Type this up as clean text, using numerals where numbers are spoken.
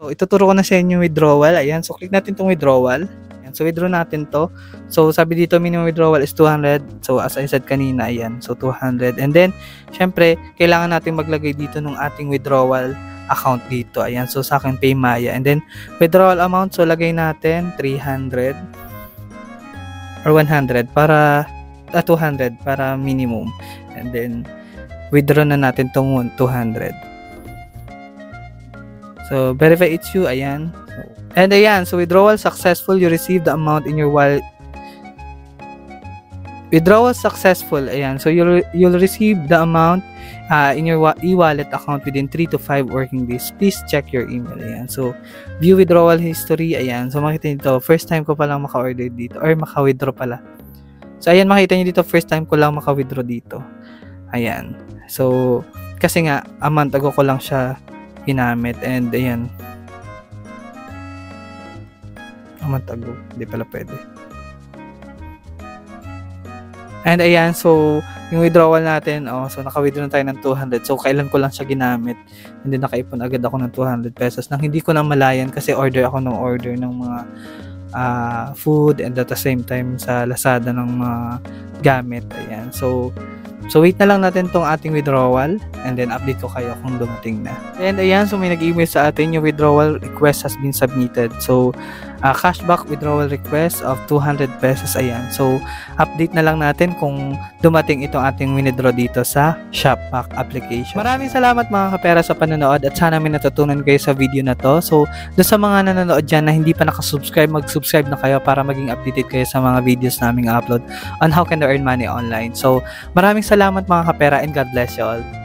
So, ituturo ko na sa inyo yung withdrawal. Ayan, so click natin tong withdrawal. Ayan, so withdraw natin to. So, sabi dito minimum withdrawal is 200. So, as I said kanina, ayan, so 200. And then, syempre, kailangan natin maglagay dito ng ating withdrawal account dito. Ayan, so sa akin PayMaya. And then, withdrawal amount, so lagay natin 300 or 100 para 200 para minimum. And then, withdraw na natin tong 200. So, verify it's you. Ayan. And ayan. So, withdrawal successful. You receive the amount in your wallet. Withdrawal successful. Ayan. So, you'll receive the amount in your e-wallet account within 3 to 5 working days. Please check your email. Ayan. So, view withdrawal history. Ayan. So, makita nyo dito. First time ko palang maka-order dito. Or maka-withdraw pala. So, ayan. Makita nyo dito. First time ko lang maka-withdraw dito. Ayan. So, kasi nga, a month ago ko lang siya ginamit. And, ayan. A month ago. Hindi pala pwede. And, ayan. So, yung withdrawal natin, so, naka-withdraw na tayo ng 200. So, kailan ko lang siya ginamit. And then, nakaipon agad ako ng 200 pesos nang hindi ko na malayan kasi order ako ng mga food and at the same time sa Lazada ng mga gamit. Ayan. So, wait na lang natin tong ating withdrawal and then update ko kayo kung dumating na. And ayan, so may nag-email sa atin, yung withdrawal request has been submitted. So, cashback withdrawal request of 200 pesos. Ayan. So, update na lang natin kung dumating itong ating withdraw dito sa Shopback application. Maraming salamat mga kapera sa panonood at sana may natutunan kayo sa video na to. So, doon sa mga nanonood dyan na hindi pa nakasubscribe, mag-subscribe na kayo para maging updated kayo sa mga videos naming upload on how can you earn money online. So, maraming salamat mga kapera and God bless you all.